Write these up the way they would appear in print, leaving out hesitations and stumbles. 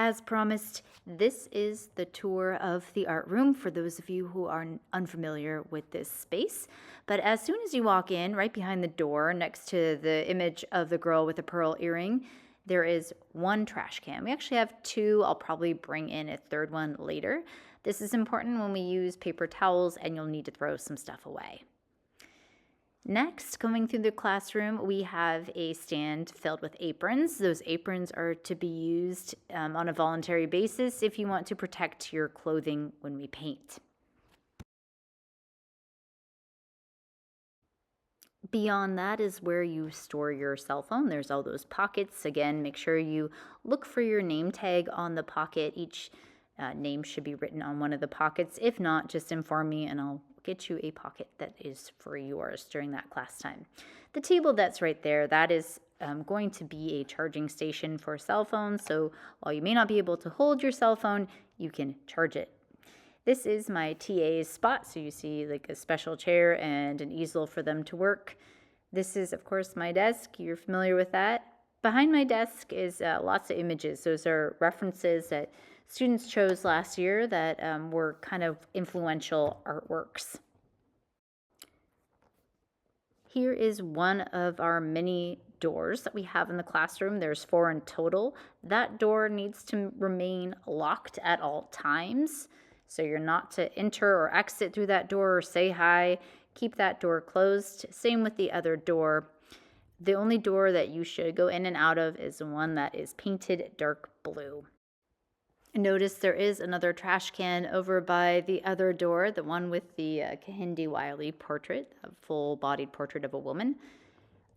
As promised, this is the tour of the art room for those of you who are unfamiliar with this space. But as soon as you walk in, right behind the door, next to the image of the girl with the pearl earring, there is one trash can. We actually have two. I'll probably bring in a third one later. This is important when we use paper towels and you'll need to throw some stuff away. Next, coming through the classroom, we have a stand filled with aprons. Those aprons are to be used on a voluntary basis if you want to protect your clothing when we paint. Beyond that is where you store your cell phone. There's all those pockets. Again, make sure you look for your name tag on the pocket. Each name should be written on one of the pockets. If not, just inform me and I'll get you a pocket that is for yours during that class time. The table that's right there, that is going to be a charging station for cell phones. So while you may not be able to hold your cell phone, you can charge it. This is my TA's spot. So you see like a special chair and an easel for them to work. This is, of course, my desk. You're familiar with that. Behind my desk is lots of images. Those are references that students chose last year that were kind of influential artworks. Here is one of our many doors that we have in the classroom. There's 4 in total. That door needs to remain locked at all times. So you're not to enter or exit through that door or say hi. Keep that door closed. Same with the other door. The only door that you should go in and out of is the one that is painted dark blue. Notice there is another trash can over by the other door, the one with the Kehinde Wiley portrait, a full-bodied portrait of a woman.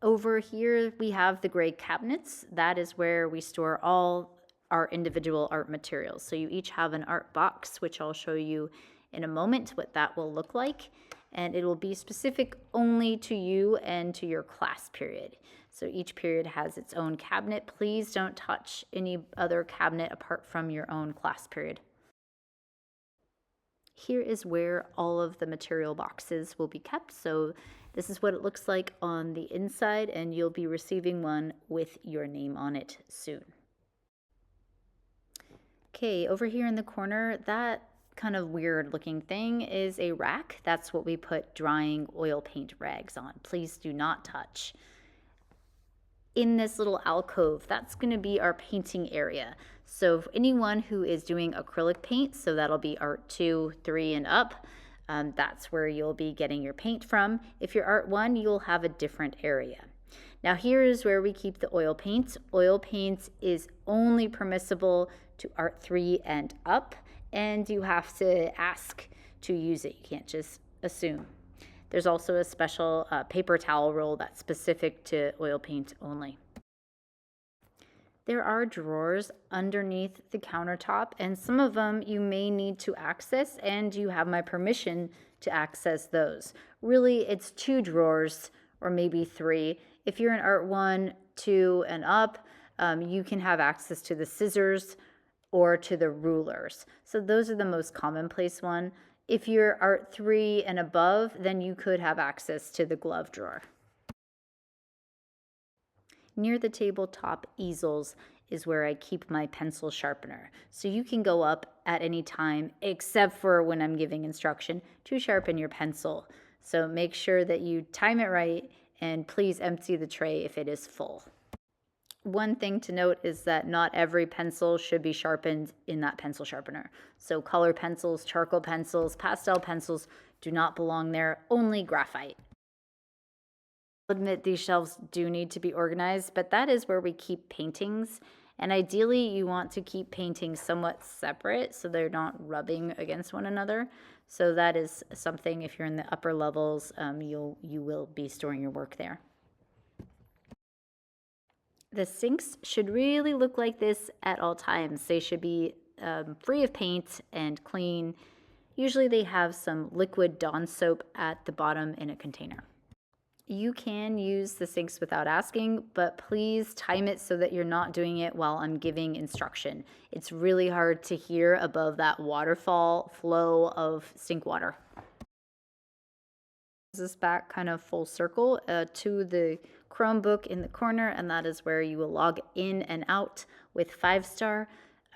Over here we have the gray cabinets. That is where we store all our individual art materials. So you each have an art box, which I'll show you in a moment what that will look like. And it will be specific only to you and to your class period. So each period has its own cabinet. Please don't touch any other cabinet apart from your own class period. Here is where all of the material boxes will be kept. So this is what it looks like on the inside, and you'll be receiving one with your name on it soon. Okay, over here in the corner, that kind of weird looking thing is a rack. That's what we put drying oil paint rags on. Please do not touch. In this little alcove, that's going to be our painting area. So for anyone who is doing acrylic paint, so that'll be art 2, 3, and up, that's where you'll be getting your paint from. If you're art 1, you'll have a different area. Now here is where we keep the oil paint. Oil paint is only permissible to art 3 and up, and you have to ask to use it. You can't just assume. There's also a special paper towel roll that's specific to oil paint only. There are drawers underneath the countertop, and some of them you may need to access, and you have my permission to access those. Really, it's 2 drawers or maybe 3. If you're in art 1, 2, and up, you can have access to the scissors or to the rulers. So those are the most commonplace one. If you're art 3 and above, then you could have access to the glove drawer. Near the tabletop easels is where I keep my pencil sharpener. So you can go up at any time, except for when I'm giving instruction, to sharpen your pencil. So make sure that you time it right, and please empty the tray if it is full. One thing to note is that not every pencil should be sharpened in that pencil sharpener. So color pencils, charcoal pencils, pastel pencils do not belong there, only graphite. I'll admit these shelves do need to be organized, but that is where we keep paintings. And ideally you want to keep paintings somewhat separate so they're not rubbing against one another. So that is something, if you're in the upper levels, you will be storing your work there. The sinks should really look like this at all times. They should be free of paint and clean. Usually they have some liquid Dawn soap at the bottom in a container. You can use the sinks without asking, but please time it so that you're not doing it while I'm giving instruction. It's really hard to hear above that waterfall flow of sink water. This back kind of full circle to the Chromebook in the corner, and that is where you will log in and out with 5-star.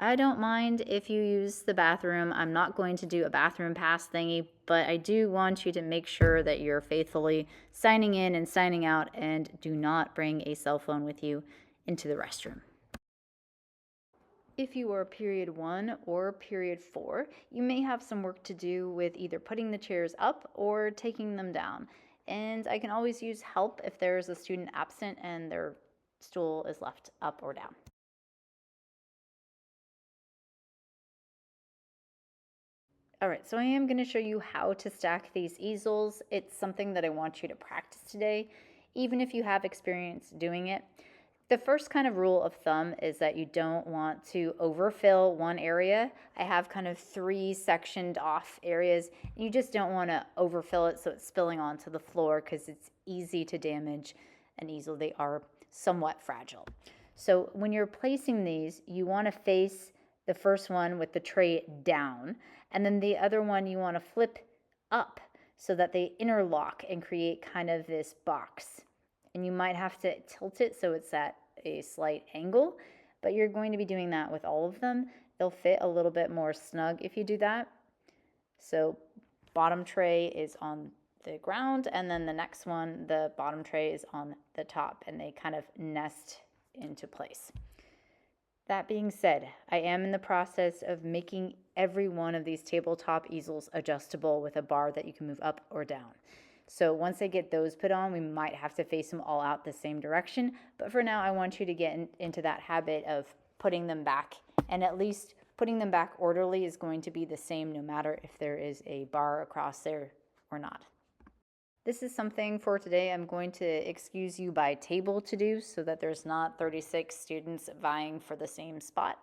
I don't mind if you use the bathroom. I'm not going to do a bathroom pass thingy, but I do want you to make sure that you're faithfully signing in and signing out, and do not bring a cell phone with you into the restroom. If you are period 1 or period 4, you may have some work to do with either putting the chairs up or taking them down. And I can always use help if there's a student absent and their stool is left up or down. All right, so I am going to show you how to stack these easels. It's something that I want you to practice today, even if you have experience doing it. The first kind of rule of thumb is that you don't want to overfill one area. I have kind of 3 sectioned off areas. You just don't want to overfill it so it's spilling onto the floor, because it's easy to damage an easel. They are somewhat fragile. So when you're placing these, you want to face the first one with the tray down, and then the other one you want to flip up so that they interlock and create kind of this box. And you might have to tilt it so it's at a slight angle, but you're going to be doing that with all of them. They'll fit a little bit more snug if you do that. So bottom tray is on the ground, and then the next one, the bottom tray is on the top, and they kind of nest into place. That being said, I am in the process of making every one of these tabletop easels adjustable with a bar that you can move up or down. So once I get those put on, we might have to face them all out the same direction. But for now, I want you to get into that habit of putting them back. And at least putting them back orderly is going to be the same no matter if there is a bar across there or not. This is something for today I'm going to excuse you by table to do so that there's not 36 students vying for the same spot.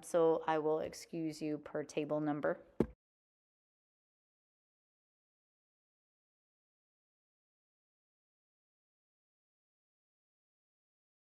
So I will excuse you per table number.